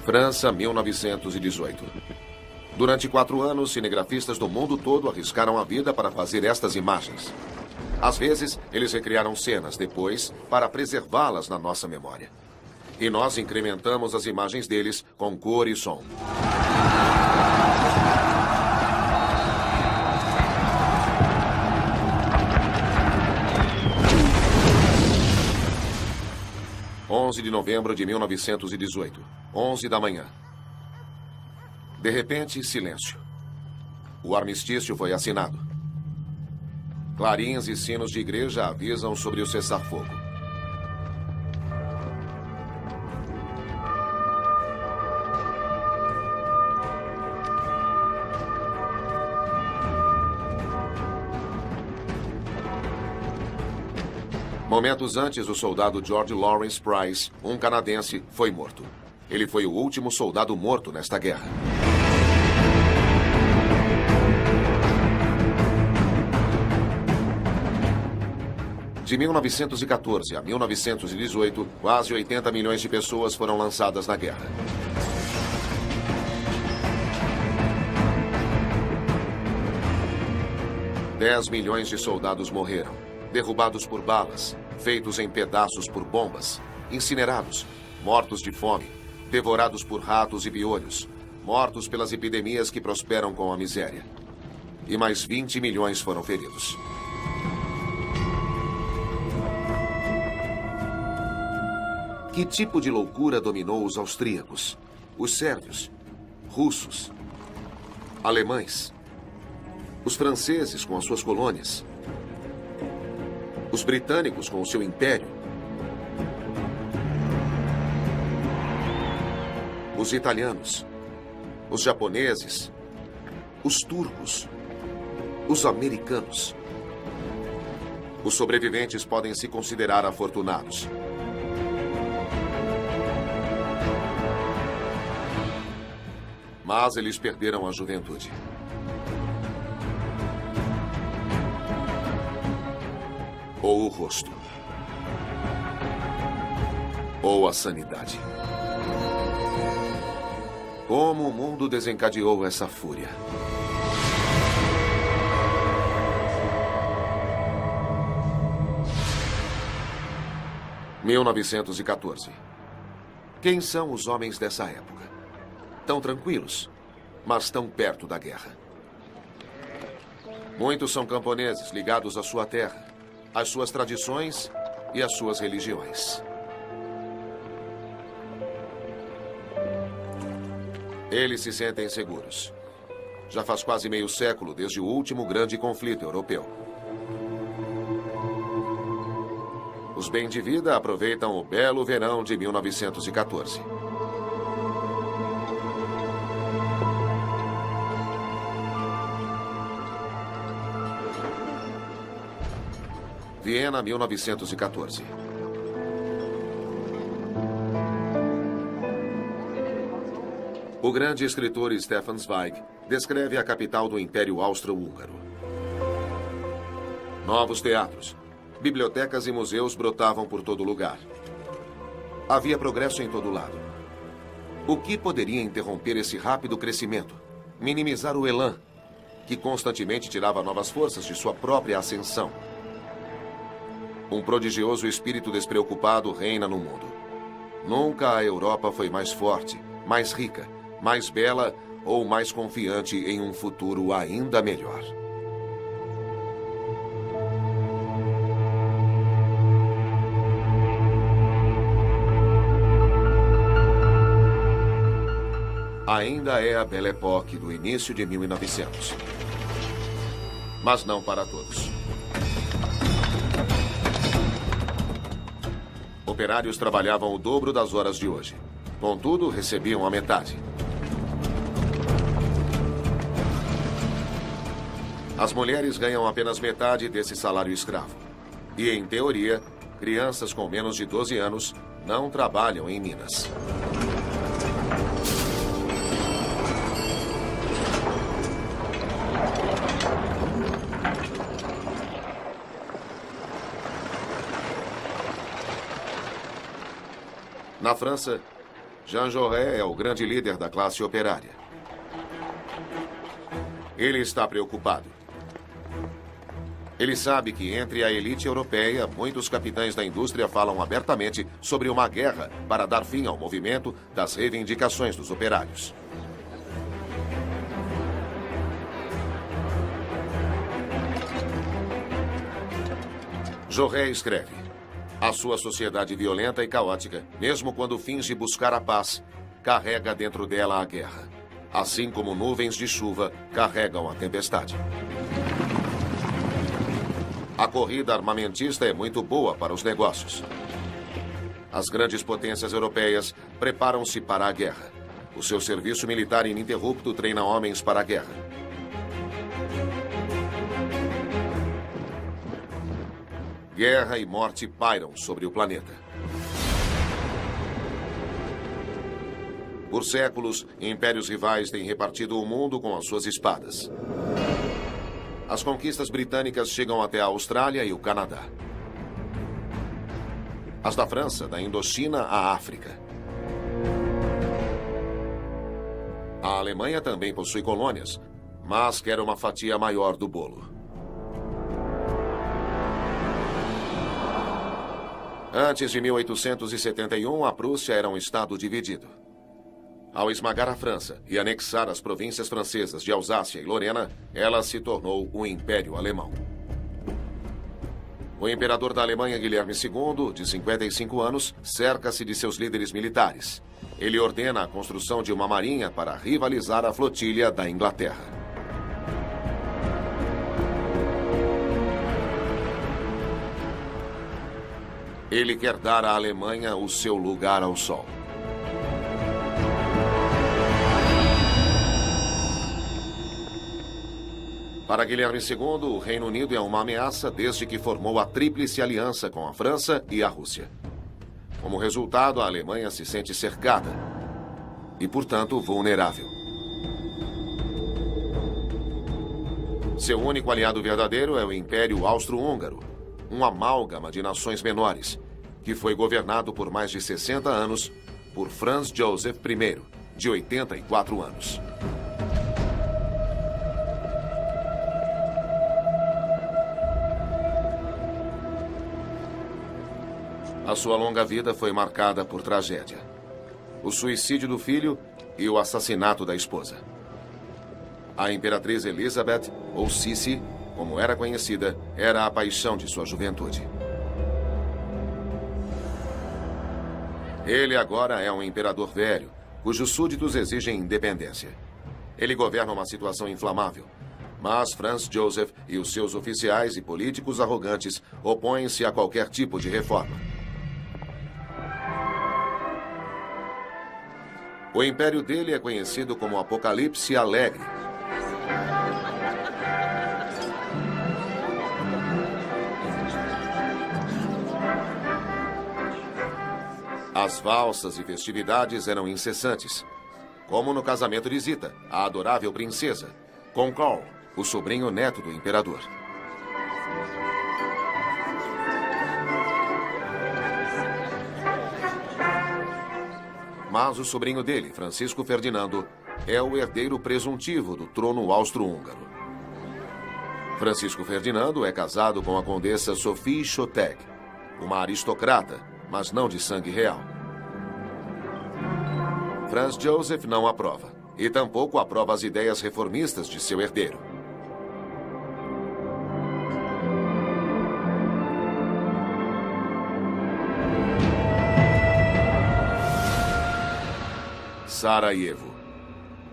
França, 1918. Durante 4 anos, cinegrafistas do mundo todo arriscaram a vida para fazer estas imagens. Às vezes, eles recriaram cenas depois para preservá-las na nossa memória. E nós incrementamos as imagens deles com cor e som. (11 de novembro de 1918, 11 da manhã). De repente, silêncio. O armistício foi assinado. Clarins e sinos de igreja avisam sobre o cessar-fogo. Momentos antes, o soldado George Lawrence Price, um canadense, foi morto. Ele foi o último soldado morto nesta guerra. De 1914 a 1918, quase 80 milhões de pessoas foram lançadas na guerra. Dez milhões de soldados morreram, derrubados por balas, feitos em pedaços por bombas, incinerados, mortos de fome, devorados por ratos e piolhos, mortos pelas epidemias que prosperam com a miséria. E mais 20 milhões foram feridos. Que tipo de loucura dominou os austríacos, os sérvios, russos, alemães, os franceses com as suas colônias, os britânicos com o seu império, os italianos, os japoneses, os turcos, os americanos? Os sobreviventes podem se considerar afortunados. Mas eles perderam a juventude. Ou o rosto. Ou a sanidade. Como o mundo desencadeou essa fúria? – 1914. Quem são os homens dessa época? Tão tranquilos, mas tão perto da guerra. Muitos são camponeses ligados à sua terra, às suas tradições e às suas religiões. Eles se sentem seguros. Já faz quase meio século desde o último grande conflito europeu. Os bem de vida aproveitam o belo verão de 1914. Viena, 1914. O grande escritor Stefan Zweig descreve a capital do Império Austro-Húngaro. Novos teatros, bibliotecas e museus brotavam por todo lugar. Havia progresso em todo lado. O que poderia interromper esse rápido crescimento? Minimizar o elan, que constantemente tirava novas forças de sua própria ascensão. Um prodigioso espírito despreocupado reina no mundo. Nunca a Europa foi mais forte, mais rica, mais bela ou mais confiante em um futuro ainda melhor. Ainda é a Belle Époque do início de 1900. Mas não para todos. Operários trabalhavam o dobro das horas de hoje. Contudo, recebiam a metade. As mulheres ganham apenas metade desse salário escravo. E, em teoria, crianças com menos de 12 anos não trabalham em minas. Na França, Jean Jaurès é o grande líder da classe operária. Ele está preocupado. Ele sabe que entre a elite europeia, muitos capitães da indústria falam abertamente sobre uma guerra para dar fim ao movimento das reivindicações dos operários. Jaurès escreve: a sua sociedade violenta e caótica, mesmo quando finge buscar a paz, carrega dentro dela a guerra, assim como nuvens de chuva carregam a tempestade. A corrida armamentista é muito boa para os negócios. As grandes potências europeias preparam-se para a guerra. O seu serviço militar ininterrupto treina homens para a guerra. Guerra e morte pairam sobre o planeta. Por séculos, impérios rivais têm repartido o mundo com as suas espadas. As conquistas britânicas chegam até a Austrália e o Canadá. As da França, da Indochina à África. A Alemanha também possui colônias, mas quer uma fatia maior do bolo. Antes de 1871, a Prússia era um estado dividido. Ao esmagar a França e anexar as províncias francesas de Alsácia e Lorena, ela se tornou o Império Alemão. O imperador da Alemanha, Guilherme II, de 55 anos, cerca-se de seus líderes militares. Ele ordena a construção de uma marinha para rivalizar a flotilha da Inglaterra. Ele quer dar à Alemanha o seu lugar ao sol. Para Guilherme II, o Reino Unido é uma ameaça desde que formou a Tríplice Aliança com a França e a Rússia. Como resultado, a Alemanha se sente cercada e, portanto, vulnerável. Seu único aliado verdadeiro é o Império Austro-Húngaro, um amálgama de nações menores, que foi governado por mais de 60 anos por Franz Joseph I, de 84 anos. A sua longa vida foi marcada por tragédia: o suicídio do filho e o assassinato da esposa. A Imperatriz Elizabeth, ou Sissi, como era conhecida, era a paixão de sua juventude. Ele agora é um imperador velho, cujos súditos exigem independência. Ele governa uma situação inflamável, mas Franz Joseph e os seus oficiais e políticos arrogantes opõem-se a qualquer tipo de reforma. O império dele é conhecido como Apocalipse Alegre. As valsas e festividades eram incessantes, como no casamento de Zita, a adorável princesa, com Karl, o sobrinho neto do imperador. Mas o sobrinho dele, Francisco Ferdinando, é o herdeiro presuntivo do trono austro-húngaro. Francisco Ferdinando é casado com a condessa Sophie Chotek, uma aristocrata, mas não de sangue real. Franz Joseph não aprova, e tampouco aprova as ideias reformistas de seu herdeiro. Sarajevo.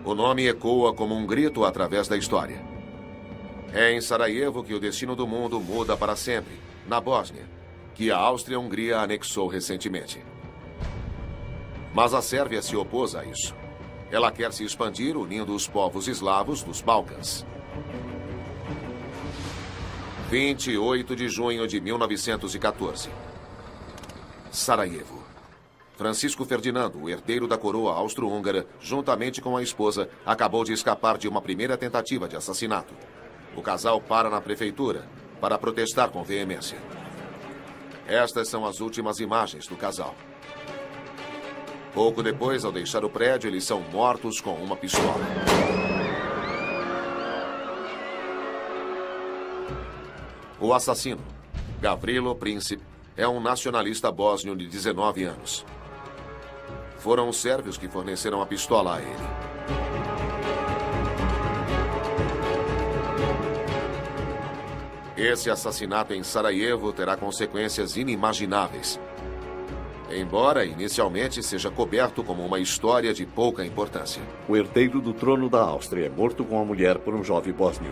O nome ecoa como um grito através da história. É em Sarajevo que o destino do mundo muda para sempre, na Bósnia, que a Áustria-Hungria anexou recentemente. Mas a Sérvia se opôs a isso. Ela quer se expandir unindo os povos eslavos dos Balcãs. 28 de junho de 1914. Sarajevo. Francisco Ferdinando, o herdeiro da coroa austro-húngara, juntamente com a esposa, acabou de escapar de uma primeira tentativa de assassinato. O casal para na prefeitura para protestar com veemência. Estas são as últimas imagens do casal. Pouco depois, ao deixar o prédio, eles são mortos com uma pistola. O assassino, Gavrilo Princip, é um nacionalista bósnio de 19 anos. Foram os sérvios que forneceram a pistola a ele. Esse assassinato em Sarajevo terá consequências inimagináveis. Embora inicialmente seja coberto como uma história de pouca importância. O herdeiro do trono da Áustria é morto com a mulher por um jovem bósnio.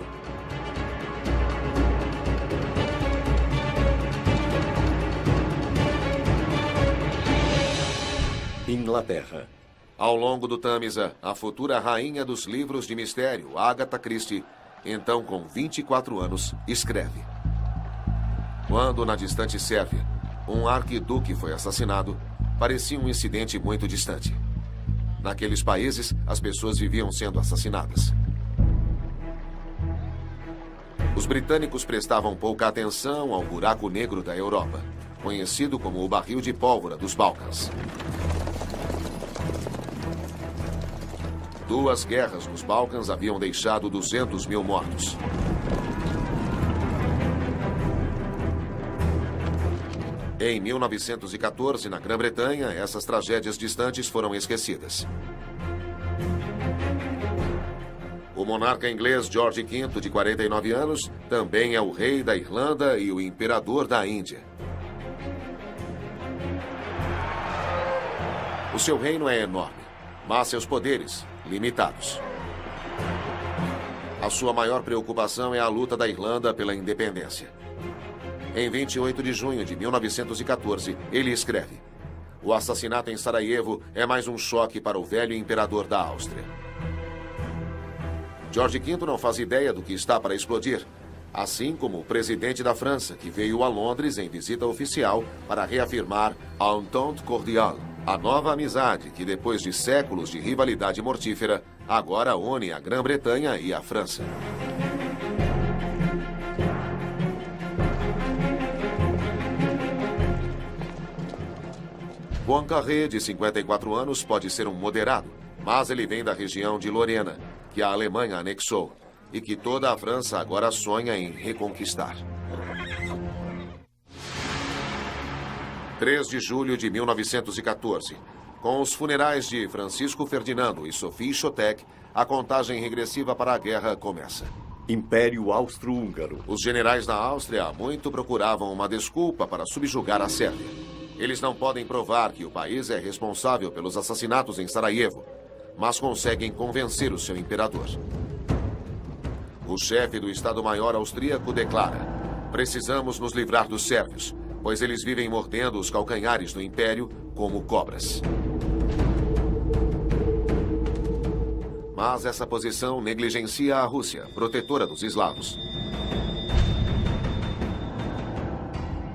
Inglaterra. Ao longo do Tâmisa, a futura rainha dos livros de mistério, Agatha Christie, então com 24 anos, escreve. Quando, na distante Sérvia, um arquiduque foi assassinado, parecia um incidente muito distante. Naqueles países, as pessoas viviam sendo assassinadas. Os britânicos prestavam pouca atenção ao buraco negro da Europa, conhecido como o barril de pólvora dos Balcãs. 2 guerras nos Balcãs haviam deixado 200 mil mortos. Em 1914, na Grã-Bretanha, essas tragédias distantes foram esquecidas. O monarca inglês George V, de 49 anos, também é o rei da Irlanda e o imperador da Índia. O seu reino é enorme, mas seus poderes, limitados. A sua maior preocupação é a luta da Irlanda pela independência. Em 28 de junho de 1914, ele escreve: o assassinato em Sarajevo é mais um choque para o velho imperador da Áustria. George V não faz ideia do que está para explodir, assim como o presidente da França, que veio a Londres em visita oficial para reafirmar a Entente Cordiale, a nova amizade que, depois de séculos de rivalidade mortífera, agora une a Grã-Bretanha e a França. Poincaré, de 54 anos, pode ser um moderado, mas ele vem da região de Lorena, que a Alemanha anexou e que toda a França agora sonha em reconquistar. 3 de julho de 1914. Com os funerais de Francisco Ferdinando e Sophie Chotek, a contagem regressiva para a guerra começa. Império Austro-Húngaro. Os generais da Áustria há muito procuravam uma desculpa para subjugar a Sérvia. Eles não podem provar que o país é responsável pelos assassinatos em Sarajevo, mas conseguem convencer o seu imperador. O chefe do Estado-Maior austríaco declara: precisamos nos livrar dos sérvios, pois eles vivem mordendo os calcanhares do Império como cobras. Mas essa posição negligencia a Rússia, protetora dos eslavos.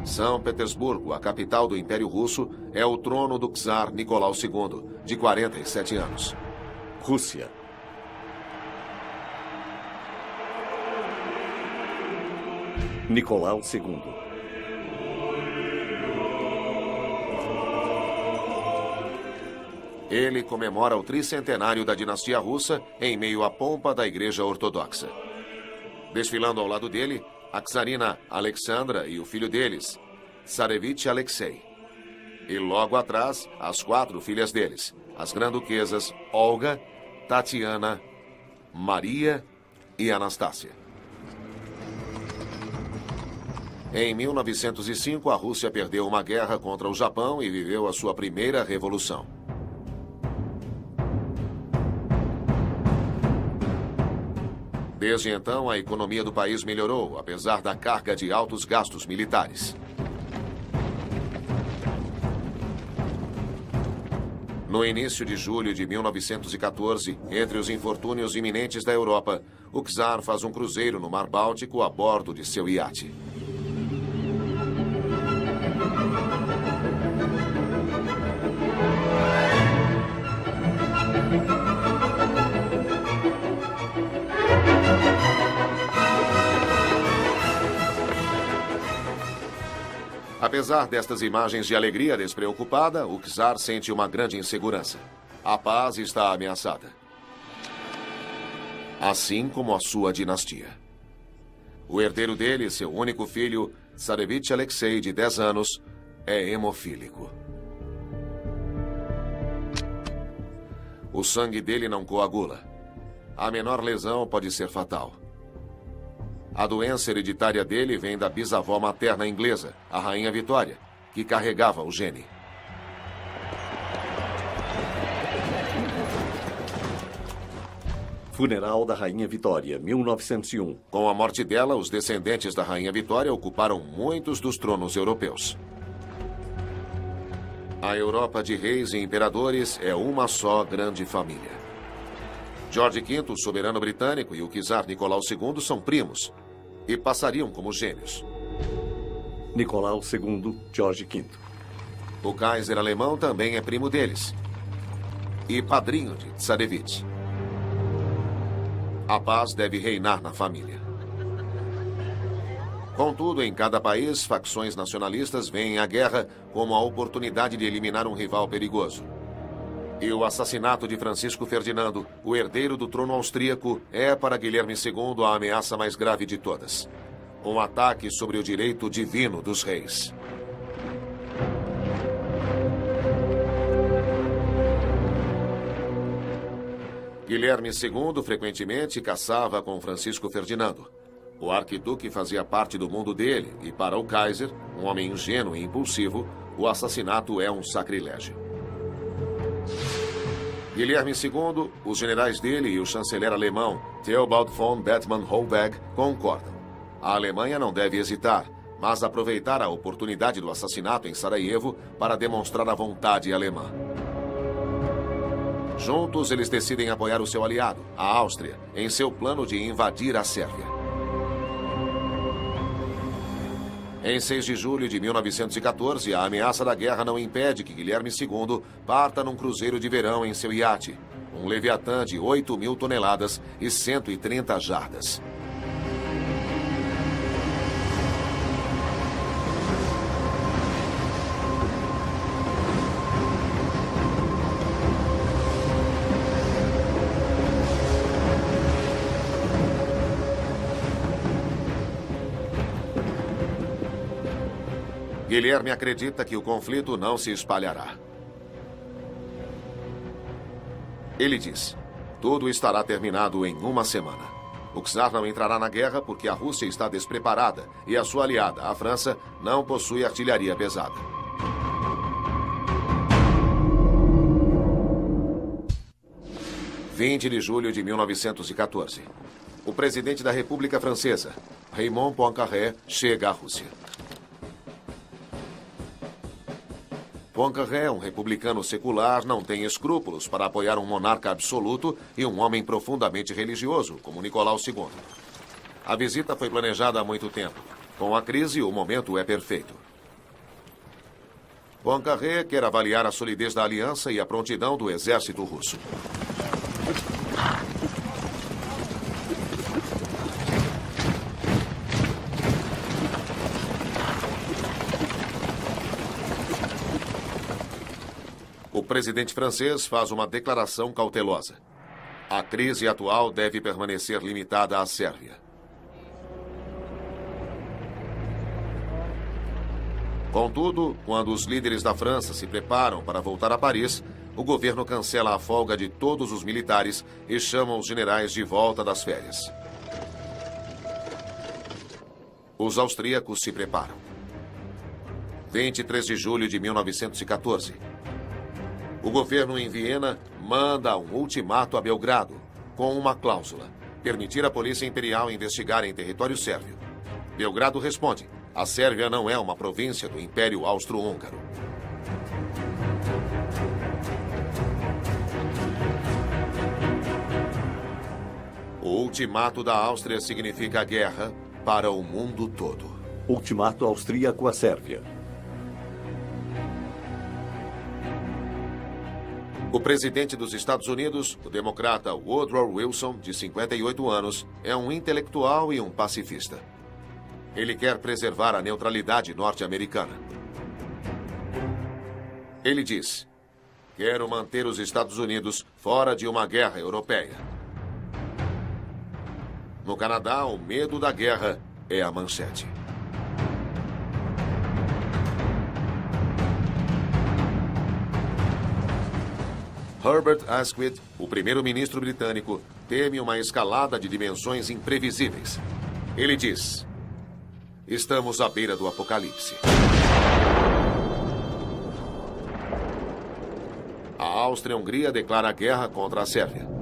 São Petersburgo, a capital do Império Russo, é o trono do czar Nicolau II, de 47 anos. Rússia. Nicolau II. Ele comemora o tricentenário da dinastia russa em meio à pompa da Igreja Ortodoxa. Desfilando ao lado dele, a czarina Alexandra e o filho deles, Tsarevich Alexei. E logo atrás, as 4 filhas deles, as granduquesas Olga, Tatiana, Maria e Anastácia. Em 1905, a Rússia perdeu uma guerra contra o Japão e viveu a sua primeira revolução. Desde então, a economia do país melhorou, apesar da carga de altos gastos militares. No início de julho de 1914, entre os infortúnios iminentes da Europa, o czar faz um cruzeiro no Mar Báltico a bordo de seu iate. Apesar destas imagens de alegria despreocupada, o czar sente uma grande insegurança. A paz está ameaçada. Assim como a sua dinastia. O herdeiro dele, seu único filho, Tsarevich Alexei, de 10 anos, é hemofílico. O sangue dele não coagula. A menor lesão pode ser fatal. A doença hereditária dele vem da bisavó materna inglesa, a Rainha Vitória, que carregava o gene. Funeral da Rainha Vitória, 1901. Com a morte dela, os descendentes da Rainha Vitória ocuparam muitos dos tronos europeus. A Europa de reis e imperadores é uma só grande família. George V, o soberano britânico, e o czar Nicolau II são primos e passariam como gêmeos. Nicolau II, George V. O Kaiser alemão também é primo deles e padrinho de Tsarevich. A paz deve reinar na família. Contudo, em cada país, facções nacionalistas veem a guerra como a oportunidade de eliminar um rival perigoso. E o assassinato de Francisco Ferdinando, o herdeiro do trono austríaco, é para Guilherme II a ameaça mais grave de todas. Um ataque sobre o direito divino dos reis. Guilherme II frequentemente caçava com Francisco Ferdinando. O arquiduque fazia parte do mundo dele e, para o Kaiser, um homem ingênuo e impulsivo, o assassinato é um sacrilégio. Guilherme II, os generais dele e o chanceler alemão Theobald von Bethmann-Hollweg concordam. A Alemanha não deve hesitar, mas aproveitar a oportunidade do assassinato em Sarajevo para demonstrar a vontade alemã. Juntos, eles decidem apoiar o seu aliado, a Áustria, em seu plano de invadir a Sérvia. Em 6 de julho de 1914, a ameaça da guerra não impede que Guilherme II parta num cruzeiro de verão em seu iate, um Leviatã de 8.000 toneladas e 130 jardas. Guilherme acredita que o conflito não se espalhará. Ele diz: tudo estará terminado em uma semana. O czar não entrará na guerra porque a Rússia está despreparada e a sua aliada, a França, não possui artilharia pesada. – 20 de julho de 1914. O presidente da República Francesa, Raymond Poincaré, chega à Rússia. Poincaré, um republicano secular, não tem escrúpulos para apoiar um monarca absoluto e um homem profundamente religioso, como Nicolau II. A visita foi planejada há muito tempo. Com a crise, o momento é perfeito. Poincaré quer avaliar a solidez da aliança e a prontidão do exército russo. O presidente francês faz uma declaração cautelosa. A crise atual deve permanecer limitada à Sérvia. Contudo, quando os líderes da França se preparam para voltar a Paris, o governo cancela a folga de todos os militares e chama os generais de volta das férias. Os austríacos se preparam. 23 de julho de 1914. O governo em Viena manda um ultimato a Belgrado, com uma cláusula: permitir à Polícia Imperial investigar em território sérvio. Belgrado responde: a Sérvia não é uma província do Império Austro-Húngaro. O ultimato da Áustria significa guerra para o mundo todo. Ultimato austríaco à Sérvia. O presidente dos Estados Unidos, o democrata Woodrow Wilson, de 58 anos, é um intelectual e um pacifista. Ele quer preservar a neutralidade norte-americana. Ele diz: quero manter os Estados Unidos fora de uma guerra europeia. No Canadá, o medo da guerra é a manchete. Herbert Asquith, o primeiro-ministro britânico, teme uma escalada de dimensões imprevisíveis. Ele diz: estamos à beira do apocalipse. A Áustria-Hungria declara guerra contra a Sérvia. –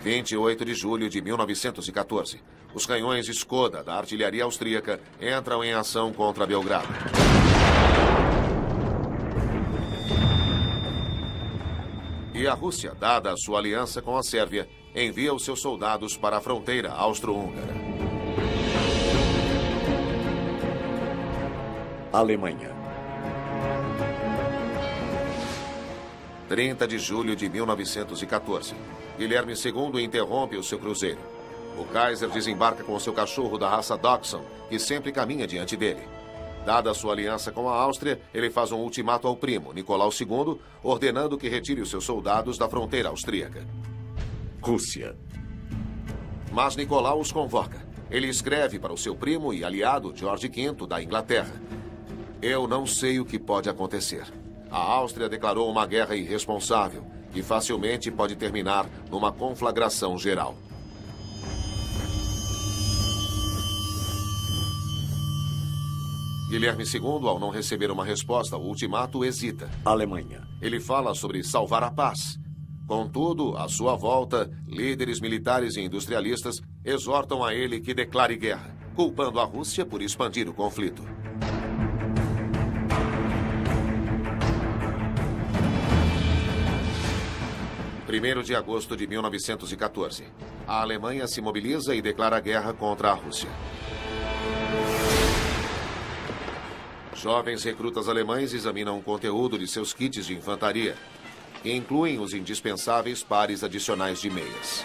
28 de julho de 1914. Os canhões Skoda da artilharia austríaca entram em ação contra Belgrado. E a Rússia, dada a sua aliança com a Sérvia, envia os seus soldados para a fronteira austro-húngara. Alemanha. 30 de julho de 1914. Guilherme II interrompe o seu cruzeiro. O Kaiser desembarca com seu cachorro da raça Dachshund, que sempre caminha diante dele. Dada a sua aliança com a Áustria, ele faz um ultimato ao primo, Nicolau II, ordenando que retire os seus soldados da fronteira austríaca. Rússia. Mas Nicolau os convoca. Ele escreve para o seu primo e aliado, George V, da Inglaterra: eu não sei o que pode acontecer. A Áustria declarou uma guerra irresponsável, que facilmente pode terminar numa conflagração geral. Guilherme II, ao não receber uma resposta ao ultimato, hesita. Alemanha. Ele fala sobre salvar a paz. Contudo, à sua volta, líderes militares e industrialistas exortam a ele que declare guerra, culpando a Rússia por expandir o conflito. Primeiro de agosto de 1914. A Alemanha se mobiliza e declara guerra contra a Rússia. Jovens recrutas alemães examinam o conteúdo de seus kits de infantaria, que incluem os indispensáveis pares adicionais de meias.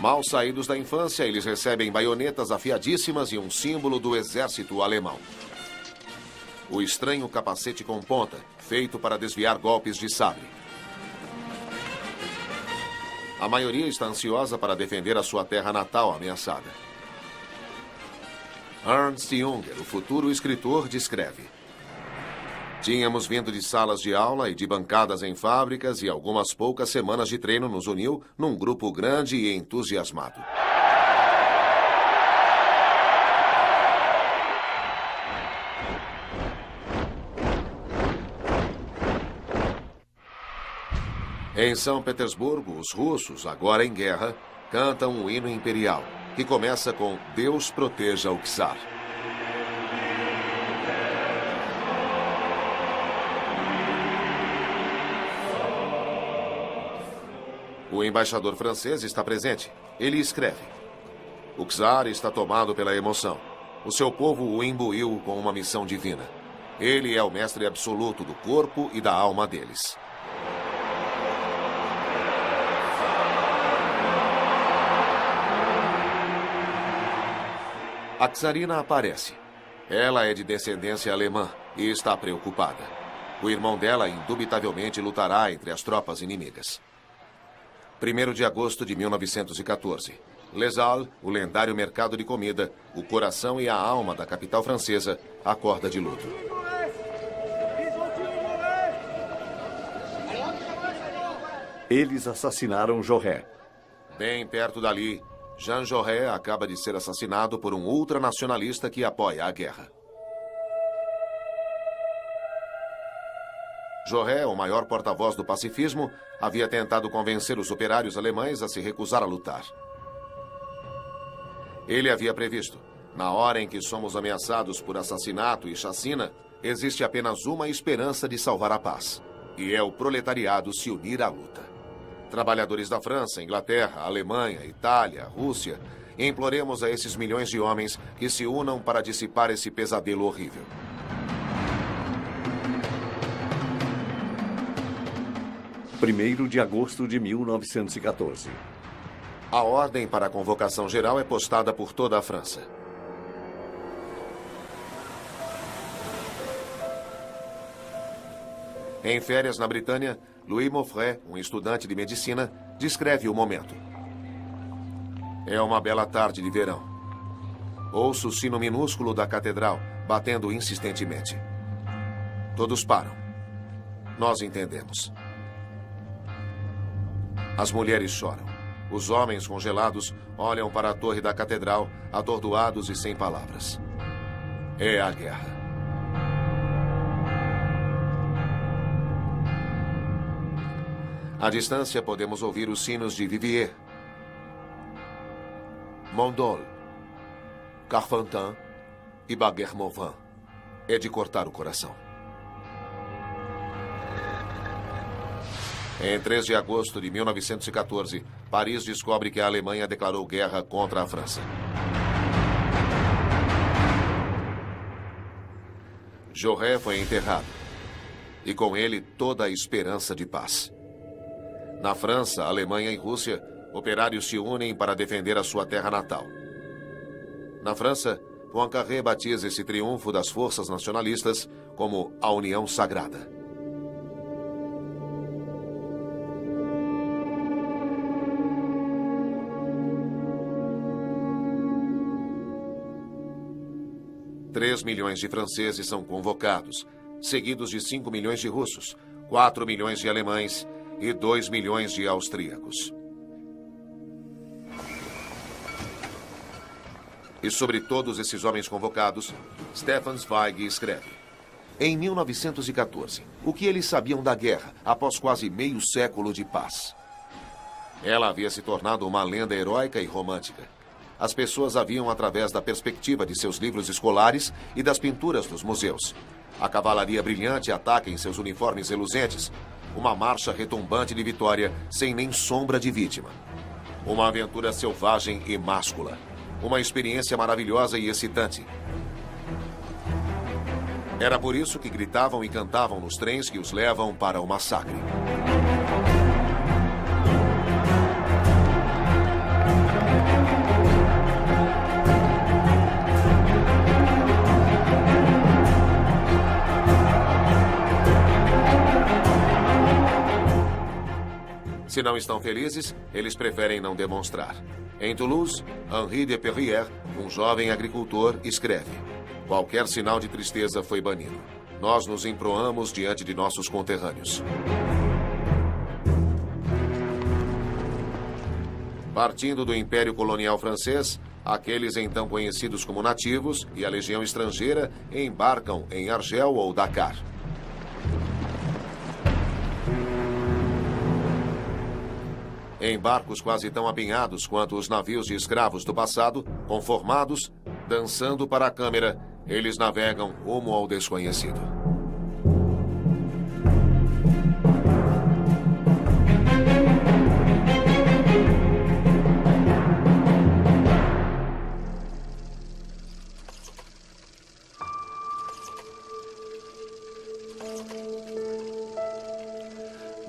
Mal saídos da infância, eles recebem baionetas afiadíssimas e um símbolo do exército alemão: o estranho capacete com ponta, feito para desviar golpes de sabre. A maioria está ansiosa para defender a sua terra natal ameaçada. Ernst Junger, o futuro escritor, descreve: tínhamos vindo de salas de aula e de bancadas em fábricas, e algumas poucas semanas de treino nos uniu num grupo grande e entusiasmado. Em São Petersburgo, os russos, agora em guerra, cantam o hino imperial, que começa com Deus proteja o czar. O embaixador francês está presente. Ele escreve: o czar está tomado pela emoção. O seu povo o imbuiu com uma missão divina. Ele é o mestre absoluto do corpo e da alma deles. A czarina aparece. Ela é de descendência alemã e está preocupada. O irmão dela indubitavelmente lutará entre as tropas inimigas. 1º de agosto de 1914. Les Halles, o lendário mercado de comida, o coração e a alma da capital francesa, acorda de luto. Eles assassinaram Jaurès. Bem perto dali, Jean Jaurès acaba de ser assassinado por um ultranacionalista que apoia a guerra. Jaurès, o maior porta-voz do pacifismo, havia tentado convencer os operários alemães a se recusar a lutar. Ele havia previsto: na hora em que somos ameaçados por assassinato e chacina, existe apenas uma esperança de salvar a paz, e é o proletariado se unir à luta. Trabalhadores da França, Inglaterra, Alemanha, Itália, Rússia, imploremos a esses milhões de homens que se unam para dissipar esse pesadelo horrível. 1º de agosto de 1914. A ordem para a convocação geral é postada por toda a França. Em férias na Britânia, Louis Moffret, um estudante de medicina, descreve o momento. É uma bela tarde de verão. Ouço o sino minúsculo da catedral batendo insistentemente. Todos param. Nós entendemos. As mulheres choram. Os homens congelados olham para a torre da catedral, atordoados e sem palavras. É a guerra. À distância, podemos ouvir os sinos de Viviers, Mondol, Carfantin e Baguer-Morvan. É de cortar o coração. Em 3 de agosto de 1914, Paris descobre que a Alemanha declarou guerra contra a França. Jaurès foi enterrado. E com ele toda a esperança de paz. Na França, Alemanha e Rússia, operários se unem para defender a sua terra natal. Na França, Poincaré batiza esse triunfo das forças nacionalistas como a União Sagrada. Três milhões de franceses são convocados, seguidos de 5 milhões de russos, 4 milhões de alemães e 2 milhões de austríacos. E sobre todos esses homens convocados, Stefan Zweig escreve: em 1914, o que eles sabiam da guerra após quase meio século de paz? Ela havia se tornado uma lenda heróica e romântica. As pessoas a viam através da perspectiva de seus livros escolares e das pinturas dos museus. A cavalaria brilhante ataca em seus uniformes reluzentes. Uma marcha retumbante de vitória sem nem sombra de vítima. Uma aventura selvagem e máscula. Uma experiência maravilhosa e excitante. Era por isso que gritavam e cantavam nos trens que os levam para o massacre. Se não estão felizes, eles preferem não demonstrar. Em Toulouse, Henri de Perrière, um jovem agricultor, escreve: qualquer sinal de tristeza foi banido. Nós nos emproamos diante de nossos conterrâneos. Partindo do Império Colonial Francês, aqueles então conhecidos como nativos e a legião estrangeira embarcam em Argel ou Dakar. Em barcos quase tão apinhados quanto os navios de escravos do passado, conformados, dançando para a câmera, eles navegam rumo ao desconhecido.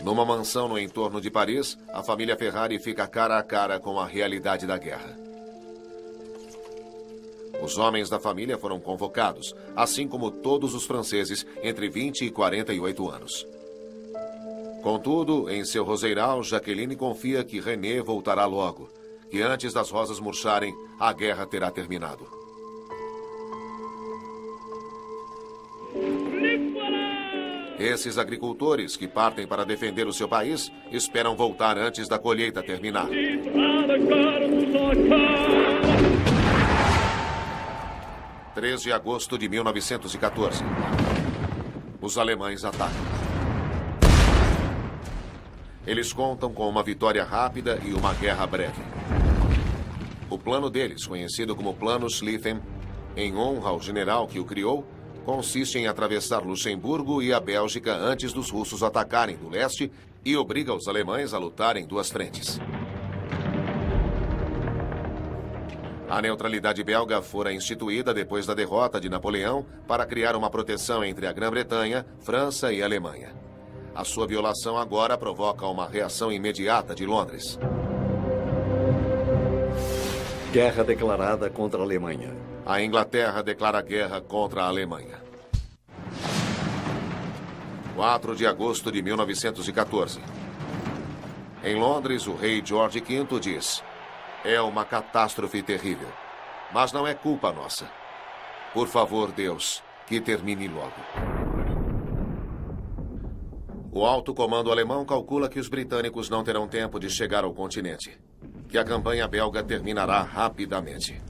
Numa mansão no entorno de Paris, a família Ferrari fica cara a cara com a realidade da guerra. Os homens da família foram convocados, assim como todos os franceses entre 20 e 48 anos. Contudo, em seu roseiral, Jaqueline confia que René voltará logo, que antes das rosas murcharem, a guerra terá terminado. Esses agricultores que partem para defender o seu país esperam voltar antes da colheita terminar. 3 de agosto de 1914. Os alemães atacam. Eles contam com uma vitória rápida e uma guerra breve. O plano deles, conhecido como Plano Schlieffen, em honra ao general que o criou, consiste em atravessar Luxemburgo e a Bélgica antes dos russos atacarem do leste e obriga os alemães a lutar em duas frentes. A neutralidade belga fora instituída depois da derrota de Napoleão para criar uma proteção entre a Grã-Bretanha, França e Alemanha. A sua violação agora provoca uma reação imediata de Londres. Guerra declarada contra a Alemanha. A Inglaterra declara guerra contra a Alemanha. 4 de agosto de 1914. Em Londres, o rei George V diz: é uma catástrofe terrível, mas não é culpa nossa. Por favor, Deus, que termine logo. O alto comando alemão calcula que os britânicos não terão tempo de chegar ao continente, que a campanha belga terminará rapidamente.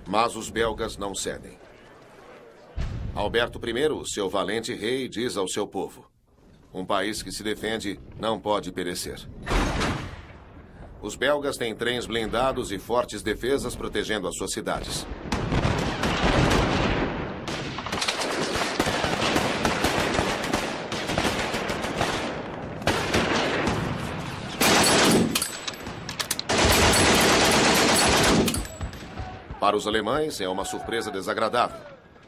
Mas os belgas não cedem. Alberto I, seu valente rei, diz ao seu povo: um país que se defende não pode perecer. Os belgas têm trens blindados e fortes defesas protegendo as suas cidades. Para os alemães, é uma surpresa desagradável.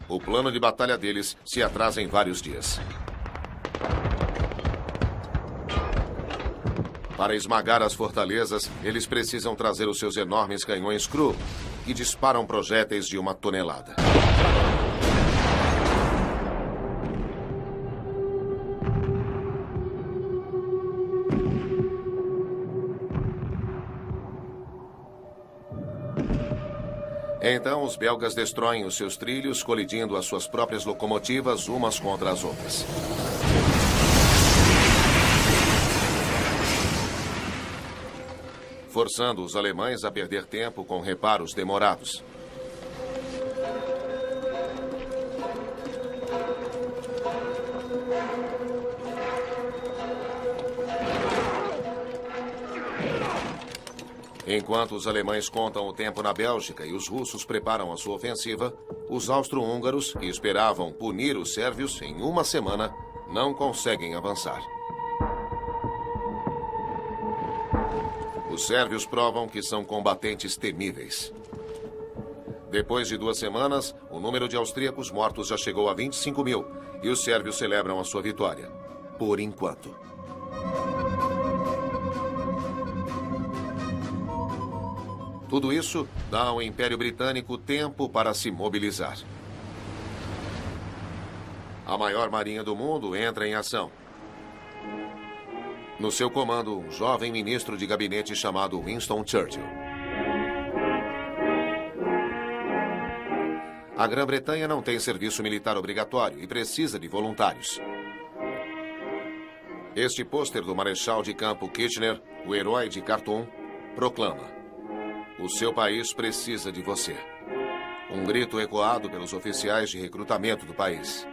O plano de batalha deles se atrasa em vários dias. Para esmagar as fortalezas, eles precisam trazer os seus enormes canhões Krupp, que disparam projéteis de 1 tonelada. Então, os belgas destroem os seus trilhos, colidindo as suas próprias locomotivas umas contra as outras. Forçando os alemães a perder tempo com reparos demorados. Enquanto os alemães contam o tempo na Bélgica e os russos preparam a sua ofensiva, os austro-húngaros, que esperavam punir os sérvios em 1 semana, não conseguem avançar. Os sérvios provam que são combatentes temíveis. Depois de 2 semanas, o número de austríacos mortos já chegou a 25 mil e os sérvios celebram a sua vitória. Por enquanto. Tudo isso dá ao Império Britânico tempo para se mobilizar. A maior marinha do mundo entra em ação. No seu comando, um jovem ministro de gabinete chamado Winston Churchill. A Grã-Bretanha não tem serviço militar obrigatório e precisa de voluntários. Este pôster do Marechal de Campo Kitchener, o herói de Khartoum, proclama: o seu país precisa de você. Um grito ecoado pelos oficiais de recrutamento do país.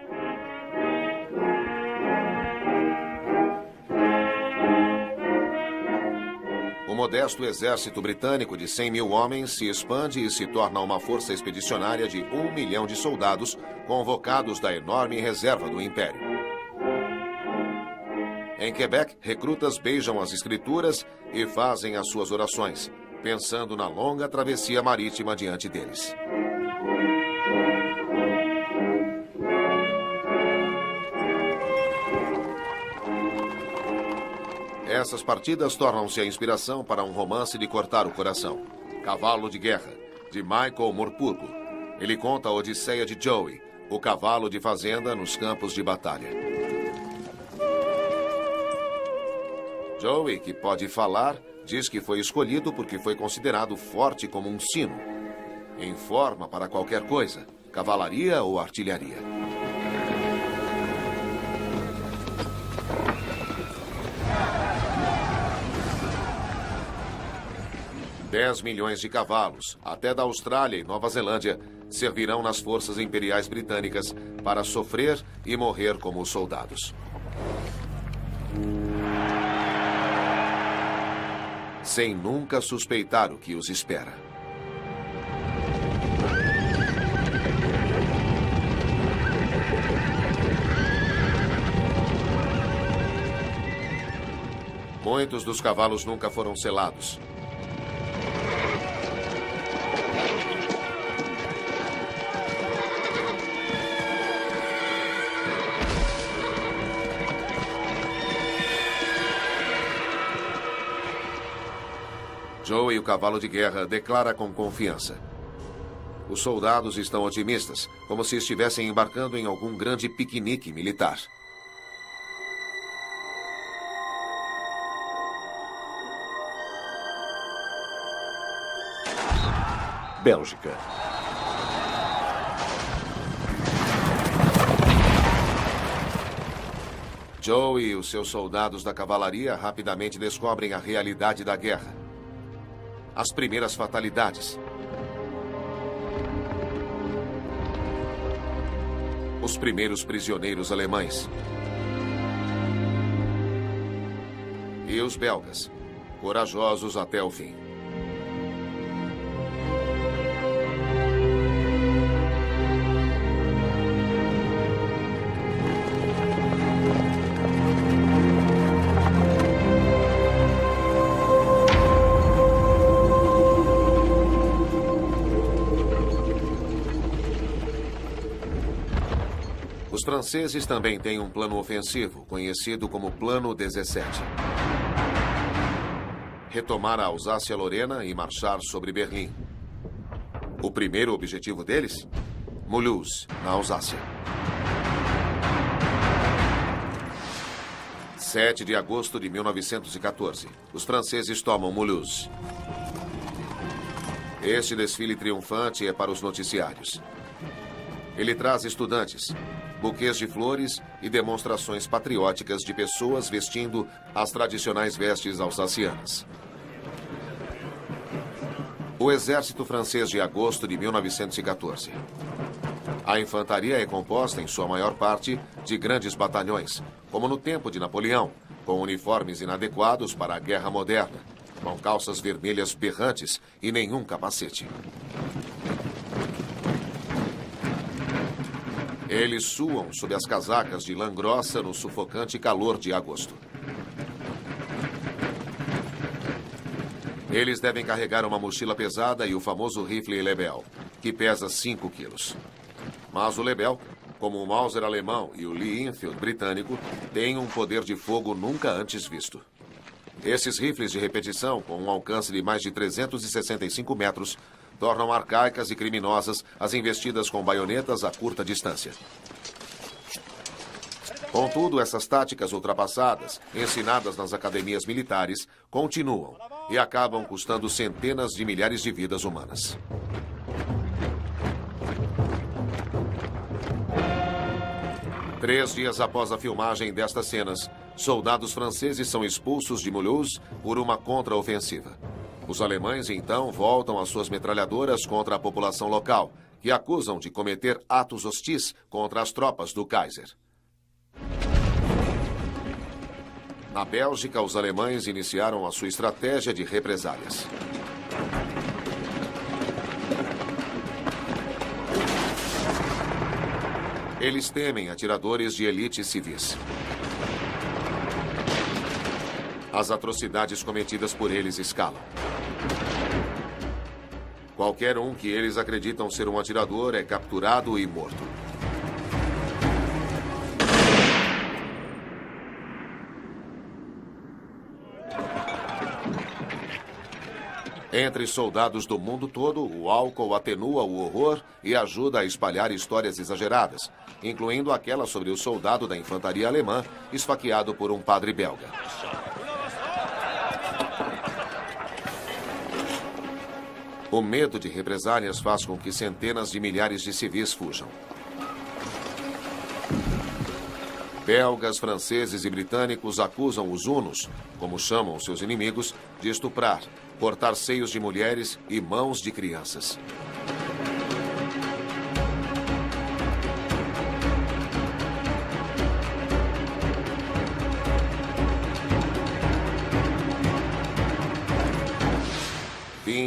O modesto exército britânico de 100 mil homens se expande e se torna uma força expedicionária de 1 milhão de soldados convocados da enorme reserva do Império. Em Quebec, recrutas beijam as escrituras e fazem as suas orações, pensando na longa travessia marítima diante deles. Essas partidas tornam-se a inspiração para um romance de cortar o coração. Cavalo de Guerra, de Michael Morpurgo. Ele conta a odisseia de Joey, o cavalo de fazenda nos campos de batalha. Joey, que pode falar, diz que foi escolhido porque foi considerado forte como um sino, em forma para qualquer coisa, cavalaria ou artilharia. $10 milhões de cavalos, até da Austrália e Nova Zelândia, servirão nas forças imperiais britânicas para sofrer e morrer como soldados. Sem nunca suspeitar o que os espera. Muitos dos cavalos nunca foram selados. Joe e o cavalo de guerra declara com confiança. Os soldados estão otimistas, como se estivessem embarcando em algum grande piquenique militar. Bélgica. Joe e os seus soldados da cavalaria rapidamente descobrem a realidade da guerra. As primeiras fatalidades. Os primeiros prisioneiros alemães. E os belgas, corajosos até o fim. Os franceses também têm um plano ofensivo, conhecido como Plano 17. Retomar a Alsácia-Lorena e marchar sobre Berlim. O primeiro objetivo deles? Mulhouse, na Alsácia. 7 de agosto de 1914. Os franceses tomam Mulhouse. Este desfile triunfante é para os noticiários. Ele traz estudantes, buquês de flores e demonstrações patrióticas de pessoas vestindo as tradicionais vestes alsacianas. O exército francês de agosto de 1914. A infantaria é composta, em sua maior parte, de grandes batalhões, como no tempo de Napoleão, com uniformes inadequados para a guerra moderna, com calças vermelhas berrantes e nenhum capacete. Eles suam sob as casacas de lã grossa no sufocante calor de agosto. Eles devem carregar uma mochila pesada e o famoso rifle Lebel, que pesa 5 quilos. Mas o Lebel, como o Mauser alemão e o Lee Enfield britânico, tem um poder de fogo nunca antes visto. Esses rifles de repetição, com um alcance de mais de 365 metros, tornam arcaicas e criminosas as investidas com baionetas a curta distância. Contudo, essas táticas ultrapassadas, ensinadas nas academias militares, continuam e acabam custando centenas de milhares de vidas humanas. Três dias após a filmagem destas cenas, soldados franceses são expulsos de Mulhouse por uma contraofensiva. Os alemães, então, voltam às suas metralhadoras contra a população local, que acusam de cometer atos hostis contra as tropas do Kaiser. Na Bélgica, os alemães iniciaram a sua estratégia de represálias. Eles temem atiradores de elite civis. As atrocidades cometidas por eles escalam. Qualquer um que eles acreditam ser um atirador é capturado e morto. Entre soldados do mundo todo, o álcool atenua o horror e ajuda a espalhar histórias exageradas, incluindo aquela sobre o soldado da infantaria alemã esfaqueado por um padre belga. O medo de represálias faz com que centenas de milhares de civis fujam. Belgas, franceses e britânicos acusam os hunos, como chamam seus inimigos, de estuprar, cortar seios de mulheres e mãos de crianças.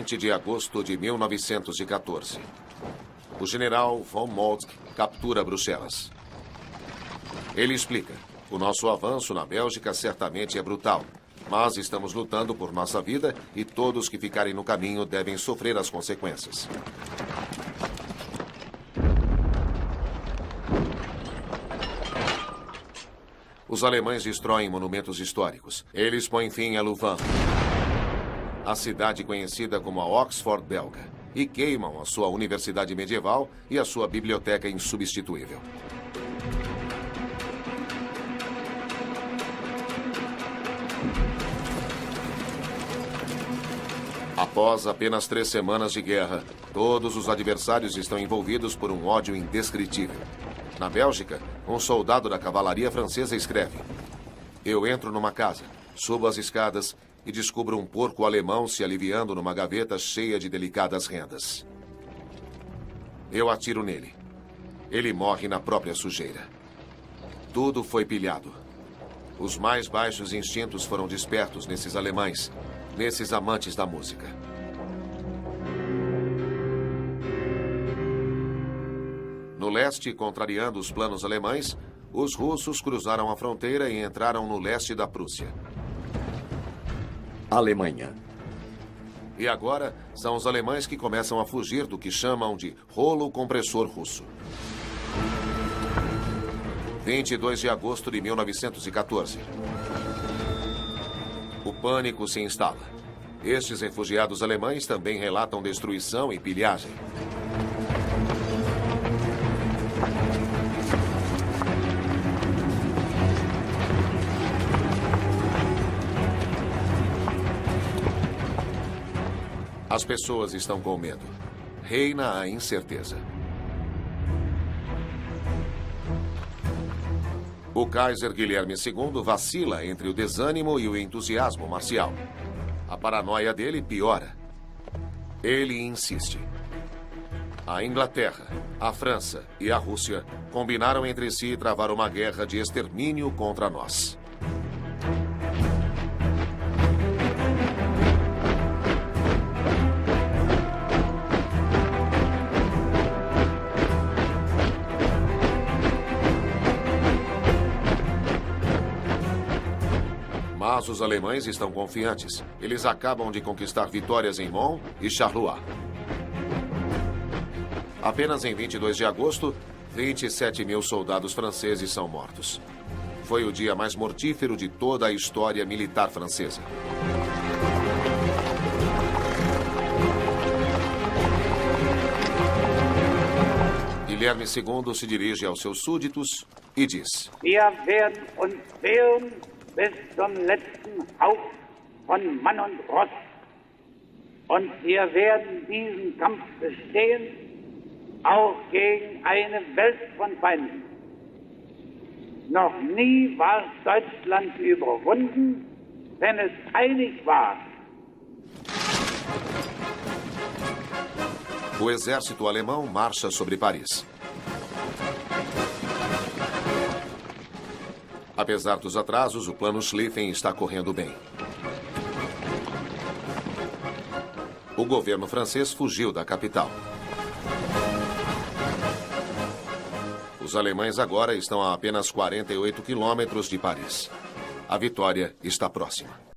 De agosto de 1914. O general von Moltke captura Bruxelas. Ele explica: o nosso avanço na Bélgica certamente é brutal, mas estamos lutando por nossa vida e todos que ficarem no caminho devem sofrer as consequências. Os alemães destroem monumentos históricos. Eles põem fim a Louvain. a cidade conhecida como a Oxford belga, e queimam a sua universidade medieval e a sua biblioteca insubstituível. Após apenas 3 semanas de guerra, todos os adversários estão envolvidos por um ódio indescritível. Na Bélgica, um soldado da cavalaria francesa escreve: "Eu entro numa casa, subo as escadas e descubro um porco alemão se aliviando numa gaveta cheia de delicadas rendas. Eu atiro nele. Ele morre na própria sujeira. Tudo foi pilhado. Os mais baixos instintos foram despertos nesses alemães, nesses amantes da música." No leste, contrariando os planos alemães, os russos cruzaram a fronteira e entraram no leste da Prússia. Alemanha. E agora, são os alemães que começam a fugir do que chamam de rolo compressor russo. 22 de agosto de 1914. O pânico se instala. Estes refugiados alemães também relatam destruição e pilhagem. As pessoas estão com medo. Reina a incerteza. O Kaiser Guilherme II vacila entre o desânimo e o entusiasmo marcial. A paranoia dele piora. Ele insiste. A Inglaterra, a França e a Rússia combinaram entre si travar uma guerra de extermínio contra nós. Mas os alemães estão confiantes. Eles acabam de conquistar vitórias em Mons e Charleroi. Apenas em 22 de agosto, 27 mil soldados franceses são mortos. Foi o dia mais mortífero de toda a história militar francesa. Guilherme II se dirige aos seus súditos e diz: Wir werden uns wehren bis zum letzten Hauch von Mann und Ross. Und wir werden diesen Kampf bestehen, auch gegen eine Welt von Feinden. Noch nie war Deutschland überwunden, wenn es einig war. O exército alemão marcha sobre Paris. Apesar dos atrasos, o plano Schlieffen está correndo bem. O governo francês fugiu da capital. Os alemães agora estão a apenas 48 quilômetros de Paris. A vitória está próxima.